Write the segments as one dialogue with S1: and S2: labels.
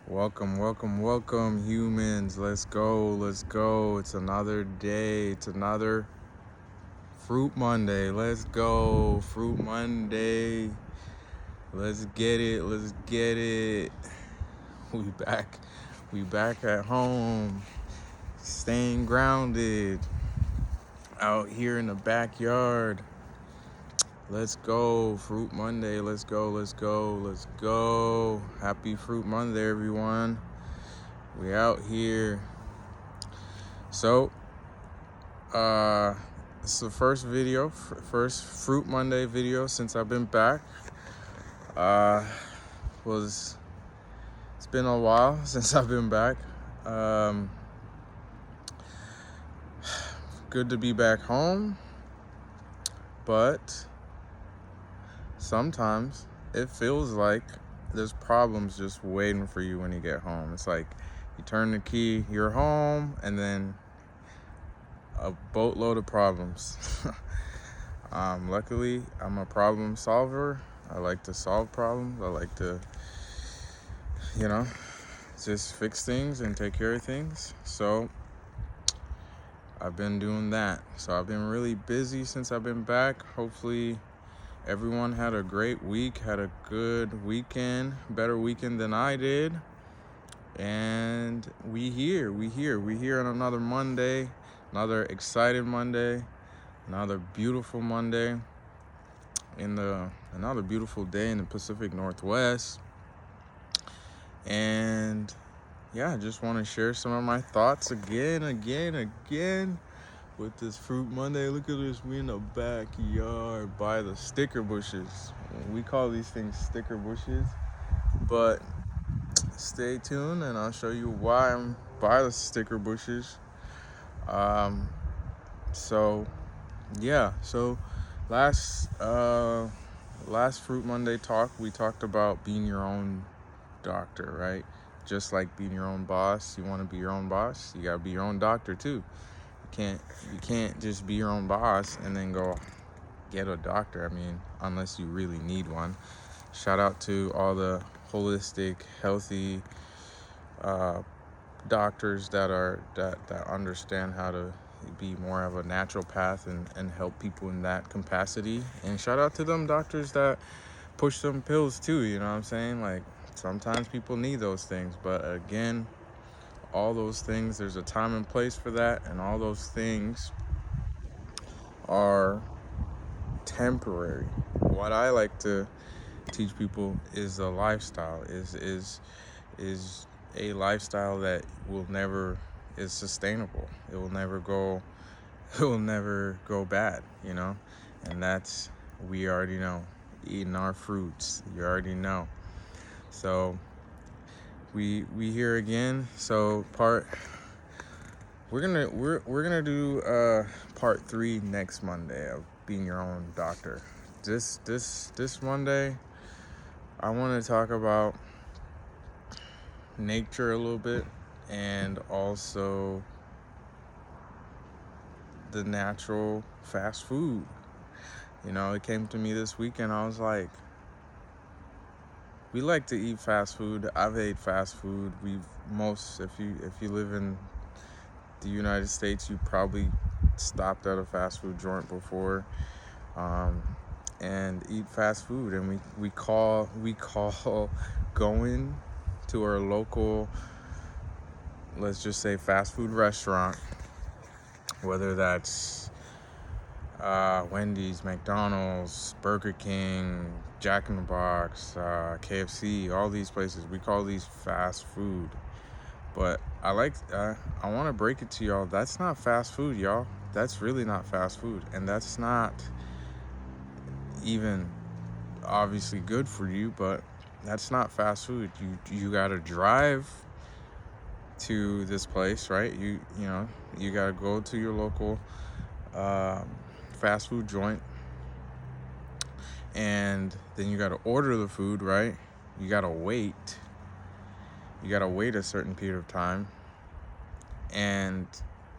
S1: Welcome, humans. Let's go. It's another day. It's another Fruit Monday. Let's go, Fruit Monday. Let's get it. We back. We back at home, staying grounded, out here in the backyard. Let's go, Fruit Monday. Let's go. Happy Fruit Monday, everyone. We out here. So, it's the first Fruit Monday video since I've been back. It's been a while since I've been back. Good to be back home, but sometimes it feels like there's problems just waiting for you when you get home. It's like you turn the key, you're home, and then a boatload of problems. Luckily, I'm a problem solver. I like to solve problems. I like to, just fix things and take care of things. So I've been doing that. So I've been really busy since I've been back. Hopefully everyone had a great week, had a good weekend, better weekend than I did. And we here on another Monday, another exciting Monday, another beautiful Monday, another beautiful day in the Pacific Northwest. And yeah, I just want to share some of my thoughts again with this Fruit Monday. Look at this, we in the backyard by the sticker bushes. We call these things sticker bushes, but stay tuned and I'll show you why I'm by the sticker bushes. So last Fruit Monday talk, we talked about being your own doctor, right? Just like being your own boss. You want to be your own boss, you gotta be your own doctor too. You can't just be your own boss and then go get a doctor. I mean, unless you really need one. Shout out to all the holistic, healthy doctors that understand how to be more of a naturopath and help people in that capacity. And shout out to them doctors that push some pills too, you know what I'm saying? Like, sometimes people need those things, but again, all those things, there's a time and place for that, and all those things are temporary. What I like to teach people is a lifestyle, is a lifestyle that is sustainable. It will never go bad, and that's, we already know, eating our fruits, you already know. So we here again. So we're gonna do part 3 next Monday of being your own doctor. This Monday, I want to talk about nature a little bit, and also the natural fast food. It came to me this weekend. I was like, we like to eat fast food. I've ate fast food. If you live in the United States, you probably stopped at a fast food joint before, and eat fast food. And we call going to our local, let's just say, fast food restaurant, whether that's Wendy's, McDonald's, Burger King, Jack in the Box, KFC, all these places, we call these fast food. But I want to break it to y'all, that's not fast food, y'all. That's really not fast food, and that's not even obviously good for you, but that's not fast food. You gotta drive to this place, right? You gotta go to your local fast food joint, and then you gotta order the food, right? You gotta wait a certain period of time and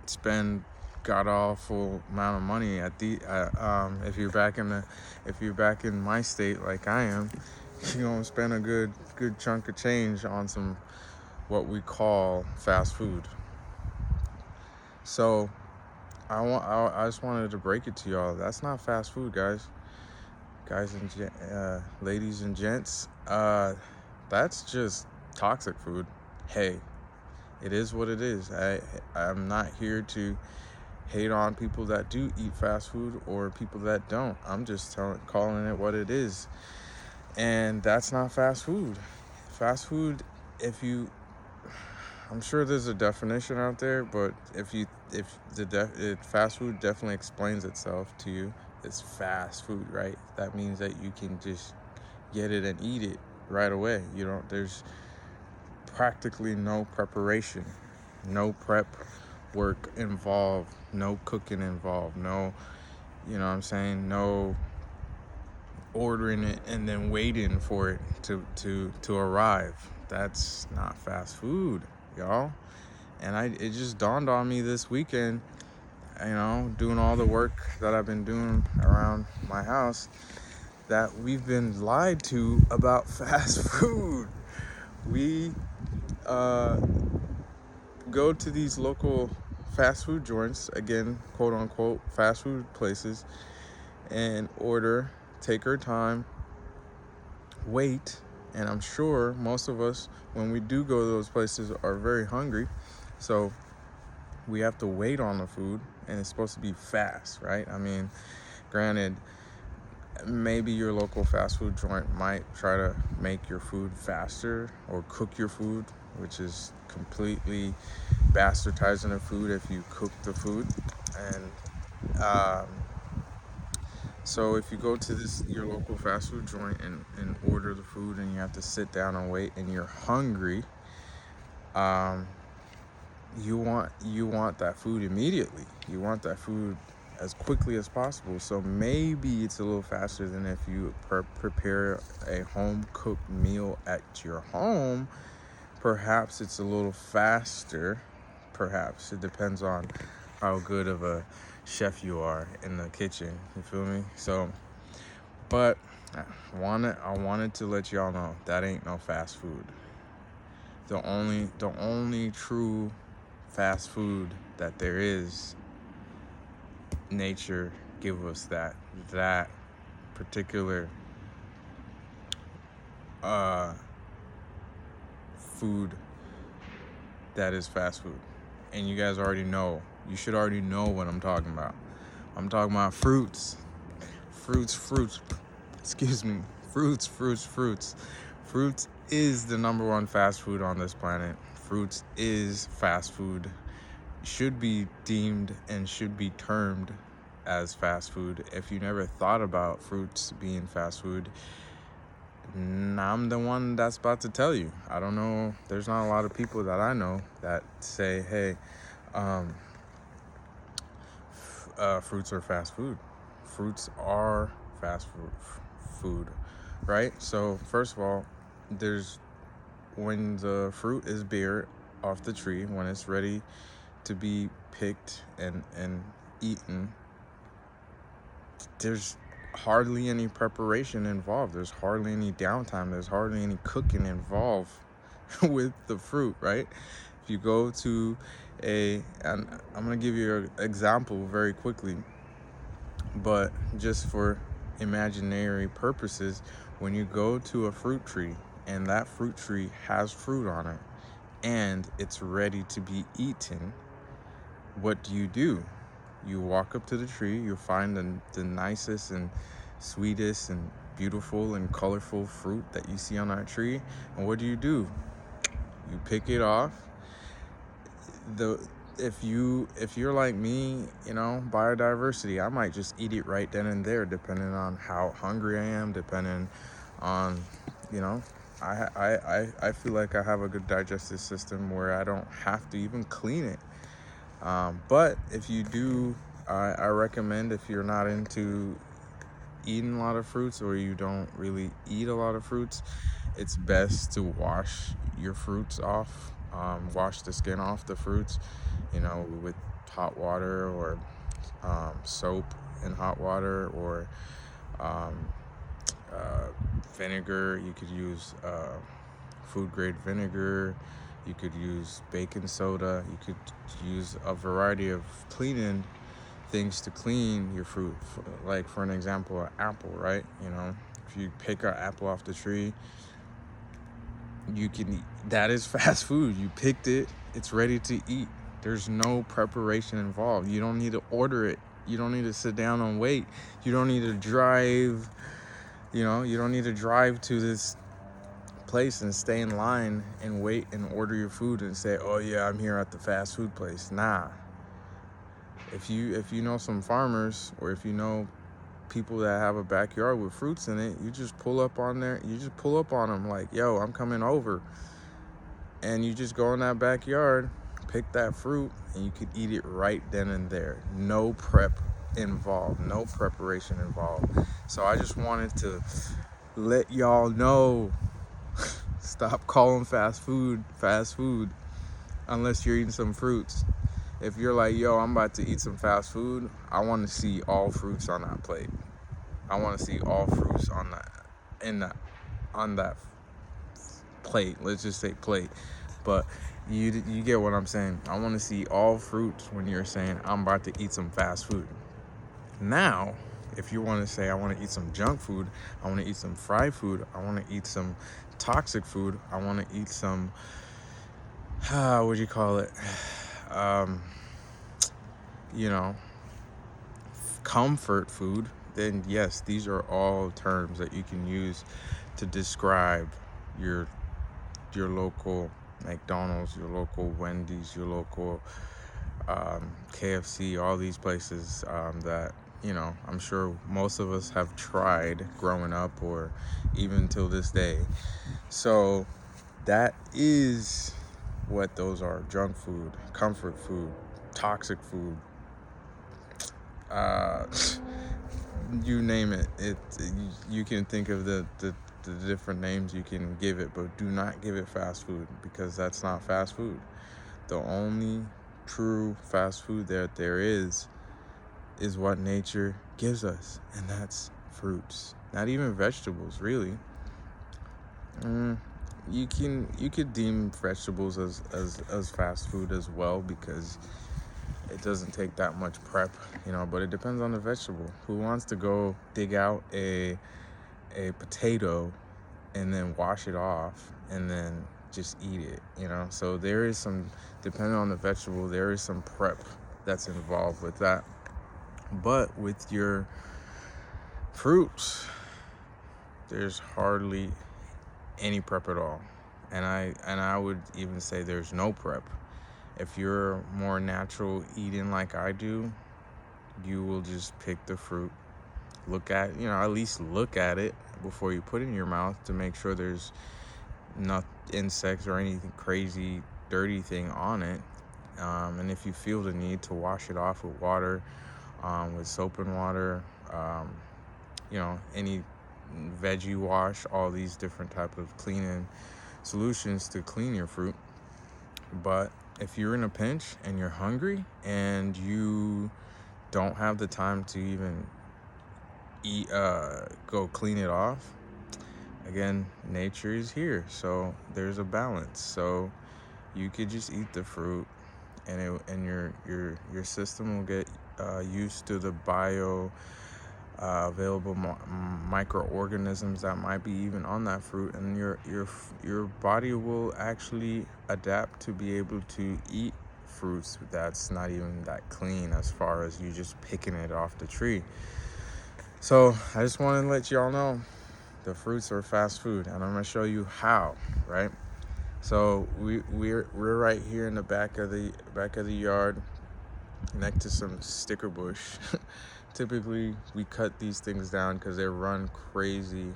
S1: spend god awful amount of money at the if you're back in my state like I am, you're gonna spend a good chunk of change on some what we call fast food. So I just wanted to break it to y'all. That's not fast food, guys. Guys and ladies and gents. That's just toxic food. Hey, it is what it is. I'm not here to hate on people that do eat fast food or people that don't. I'm just calling it what it is. And that's not fast food. Fast food, I'm sure there's a definition out there, but if fast food definitely explains itself to you. It's fast food, right? That means that you can just get it and eat it right away. There's practically no preparation, no prep work involved, no cooking involved, no, you know what I'm saying, no ordering it and then waiting for it to arrive. That's not fast food, y'all. And it just dawned on me this weekend, doing all the work that I've been doing around my house, that we've been lied to about fast food. We go to these local fast food joints, again, quote unquote, fast food places, and order, take our time, wait. And I'm sure most of us, when we do go to those places, are very hungry. So we have to wait on the food, and it's supposed to be fast, right? I mean, granted, maybe your local fast food joint might try to make your food faster or cook your food, which is completely bastardizing the food if you cook the food. And so if you go to your local fast food joint and order the food, and you have to sit down and wait, and you're hungry, you want that food immediately. You want that food as quickly as possible. So maybe it's a little faster than if you prepare a home cooked meal at your home. Perhaps it's a little faster. Perhaps it depends on how good of a chef you are in the kitchen. You feel me? So, but I wanted to let y'all know that ain't no fast food. The only true fast food that there is, nature give us that particular food that is fast food. And you guys already know. You should already know what I'm talking about. I'm talking about fruits. Excuse me. Fruits. Fruits is the number one fast food on this planet. Fruits is fast food. Should be deemed and should be termed as fast food. If you never thought about fruits being fast food, I'm the one that's about to tell you. I don't know. There's not a lot of people that I know that say, hey, fruits are fast food. Fruits are fast food, right? So first of all, when the fruit is bare off the tree, when it's ready to be picked and eaten, there's hardly any preparation involved. There's hardly any downtime. There's hardly any cooking involved with the fruit, right? If you go to and I'm going to give you an example very quickly, but just for imaginary purposes, when you go to a fruit tree and that fruit tree has fruit on it and it's ready to be eaten, what do? You walk up to the tree, you find the nicest and sweetest and beautiful and colorful fruit that you see on that tree, and what do? You pick it off. If you're like me, biodiversity, I might just eat it right then and there, depending on how hungry I am, depending on, I feel like I have a good digestive system where I don't have to even clean it. But if you do, I recommend, if you're not into eating a lot of fruits or you don't really eat a lot of fruits, it's best to wash your fruits off, wash the skin off the fruits, with hot water or soap in hot water, or vinegar. You could use food grade vinegar. You could use baking soda. You could use a variety of cleaning things to clean your fruit. Like, for an example, an apple, right? If you pick an apple off the tree, you can eat. That is fast food. You picked it. It's ready to eat. There's no preparation involved. You don't need to order it. You don't need to sit down and wait. You don't need to drive. You don't need to drive to this place and stay in line and wait and order your food and say, oh yeah, I'm here at the fast food place. Nah. If you know some farmers, or if you know people that have a backyard with fruits in it, you just pull up on them like, yo, I'm coming over. And you just go in that backyard, pick that fruit, and you could eat it right then and there. No prep involved, no preparation involved. So I just wanted to let y'all know, stop calling fast food unless you're eating some fruits. If you're like, yo, I'm about to eat some fast food, I want to see all fruits on that plate. I want to see all fruits on that plate. Let's just say plate. But you get what I'm saying. I want to see all fruits when you're saying I'm about to eat some fast food. Now, if you want to say I want to eat some junk food, I want to eat some fried food, I want to eat some toxic food, I want to eat some what do you call it? Comfort food, then yes, these are all terms that you can use to describe your local McDonald's, your local Wendy's, your local KFC, all these places that I'm sure most of us have tried growing up or even till this day. So that is what those are: junk food, comfort food, toxic food, you name it. You can think of the different names you can give it, but do not give it fast food, because that's not fast food. The only true fast food that there is what nature gives us, and that's fruits. Not even vegetables, really. You could deem vegetables as fast food as well, because it doesn't take that much prep, but it depends on the vegetable. Who wants to go dig out a potato and then wash it off and then just eat it, So there is some, depending on the vegetable, there is some prep that's involved with that. But with your fruits, there's hardly any prep at all. And I would even say there's no prep. If you're more natural eating like I do, you will just pick the fruit, at least look at it before you put it in your mouth to make sure there's not insects or anything crazy, dirty thing on it. And if you feel the need to wash it off with water, with soap and water, any veggie wash, all these different type of cleaning solutions to clean your fruit. But if you're in a pinch and you're hungry and you don't have the time to even go clean it off, again, nature is here, so there's a balance. So you could just eat the fruit, and your system will get used to the available microorganisms that might be even on that fruit, and your body will actually adapt to be able to eat fruits that's not even that clean, as far as you just picking it off the tree. So I just want to let y'all know the fruits are fast food, and I'm gonna show you how, right? So we're right here in the back of the yard, next to some sticker bush. Typically, we cut these things down because they run crazy.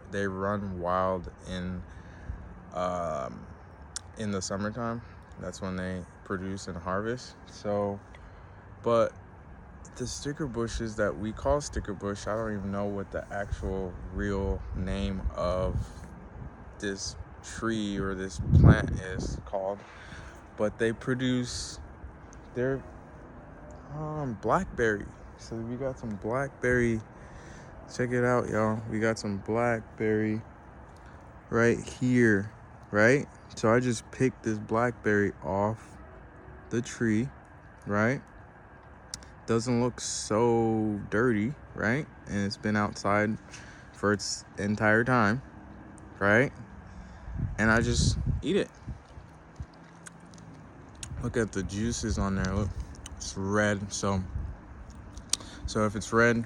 S1: They run wild in the summertime. That's when they produce and harvest. So, but the sticker bushes that we call sticker bush, I don't even know what the actual real name of this tree or this plant is called, but they produce their blackberry. So we got some blackberry. Check it out, y'all. We got some blackberry right here, right? So I just picked this blackberry off the tree, right? Doesn't look so dirty, right? And it's been outside for its entire time, right? And I just eat it. Look at the juices on there. Look, it's red. So if it's red,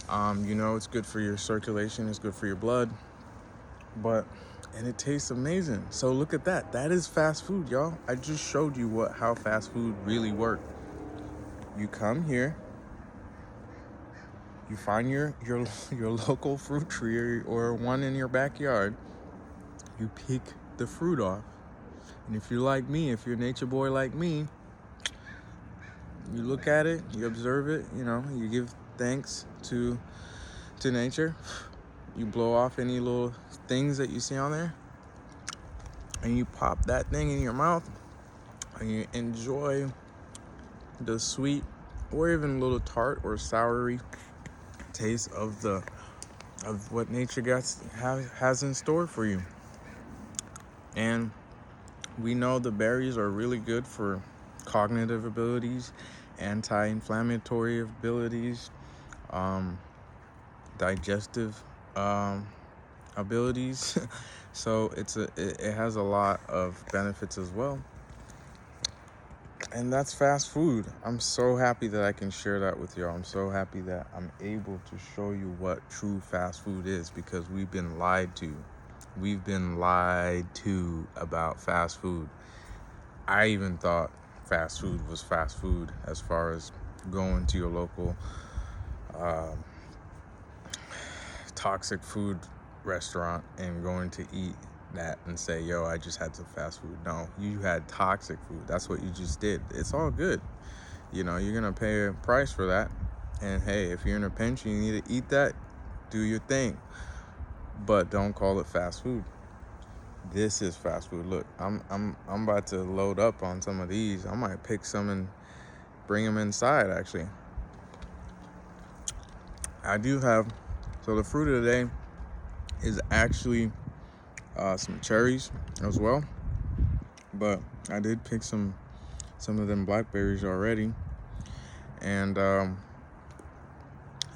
S1: it's good for your circulation. It's good for your blood. And it tastes amazing. So look at that. That is fast food, y'all. I just showed you how fast food really works. You come here, you find your local fruit tree or one in your backyard. You pick the fruit off. And if you're like me, if you're a nature boy like me, you look at it, you observe it, you give thanks to nature. You blow off any little things that you see on there, and you pop that thing in your mouth, and you enjoy the sweet or even a little tart or soury taste of what nature has in store for you. And we know the berries are really good for cognitive abilities, anti-inflammatory abilities, digestive abilities. So it has a lot of benefits as well. And that's fast food. I'm so happy that I can share that with y'all. I'm so happy that I'm able to show you what true fast food is, because we've been lied to. We've been lied to about fast food. I even thought fast food was fast food as far as going to your local toxic food restaurant and going to eat that and say, yo, I just had some fast food. No, you had toxic food. That's what you just did. It's all good. You're going to pay a price for that. And hey, if you're in a pinch and you need to eat that, do your thing. But don't call it fast food. This is fast food. Look, I'm about to load up on some of these. I might pick some and bring them inside, actually. I do have, so the fruit of the day is actually some cherries as well. But I did pick some of them blackberries already. And I'm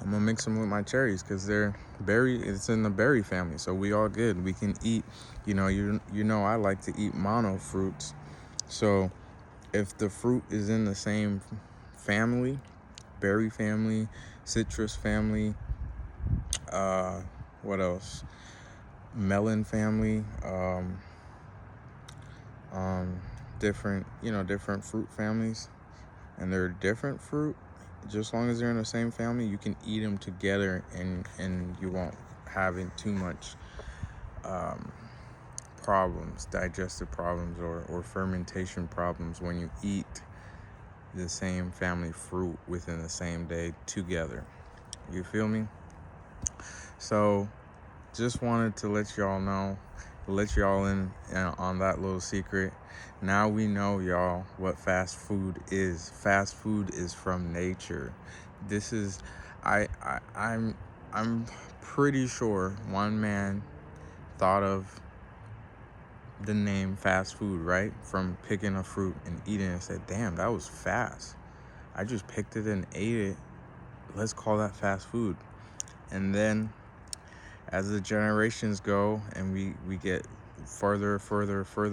S1: gonna mix them with my cherries because it's in the berry family. So we all good. We can eat, I like to eat mono fruits. So if the fruit is in the same family, berry family, citrus family, what else? Melon family, different fruit families, and they're different fruit. Just as long as they're in the same family, you can eat them together, and you won't have too much problems, digestive problems, or fermentation problems when you eat the same family fruit within the same day together. You feel me? So just wanted to let y'all in on that little secret. Now we know, y'all, what fast food is. Fast food is from nature. This is, I'm pretty sure one man thought of the name fast food, right? From picking a fruit and eating it, and said, damn, that was fast. I just picked it and ate it. Let's call that fast food. And then as the generations go and we get further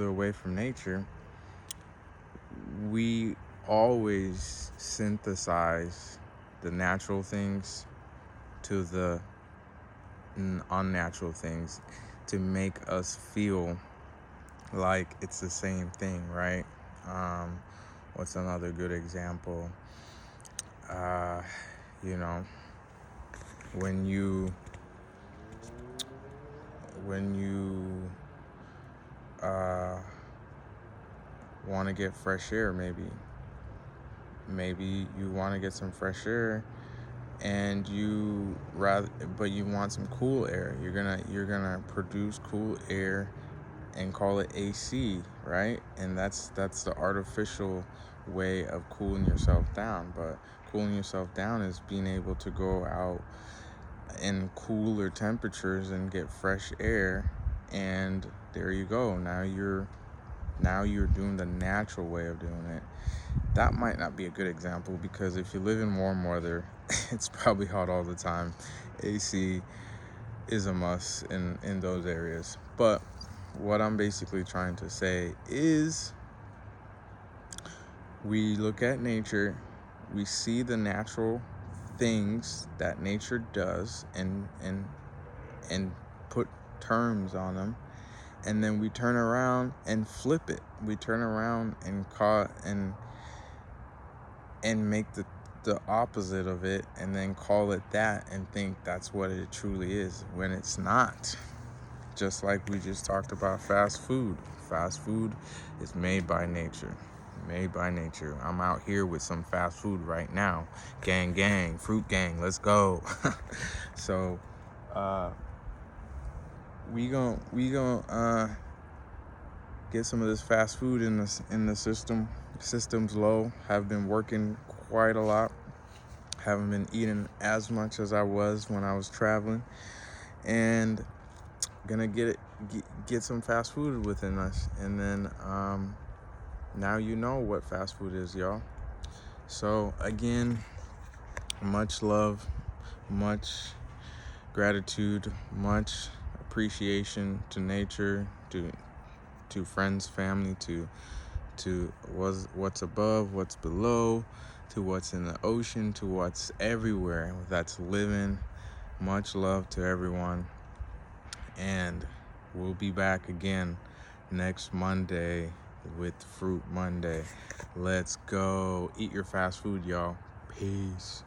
S1: away from nature, we always synthesize the natural things to the unnatural things to make us feel like it's the same thing, right? What's another good example? When you want to get fresh air, maybe you want to get some fresh air, and you want some cool air. You're gonna produce cool air and call it AC, right? And that's the artificial way of cooling yourself down. But cooling yourself down is being able to go out in cooler temperatures and get fresh air And there you go. Now you're doing the natural way of doing it. That might not be a good example, because if you live in warm weather, it's probably hot all the time. AC is a must in those areas. But what I'm basically trying to say is, we look at nature, we see the natural things that nature does, and put terms on them, and then we turn around and flip it. We turn around and make the opposite of it, and then call it that, and think that's what it truly is, when it's not. Just like we just talked about fast food. Fast food is made by nature. Made by nature. I'm out here with some fast food right now. Gang, fruit gang, let's go. So we gon' get some of this fast food in the system. System's low. Have been working quite a lot. Haven't been eating as much as I was when I was traveling, and gonna get some fast food within us. And then now you know what fast food is, y'all. So again, much love, much gratitude, much appreciation to nature, to friends, family, to what's above, what's below, to what's in the ocean, to what's everywhere that's living. Much love to everyone. And we'll be back again next Monday with Fruit Monday. Let's go. Eat your fast food, y'all. Peace.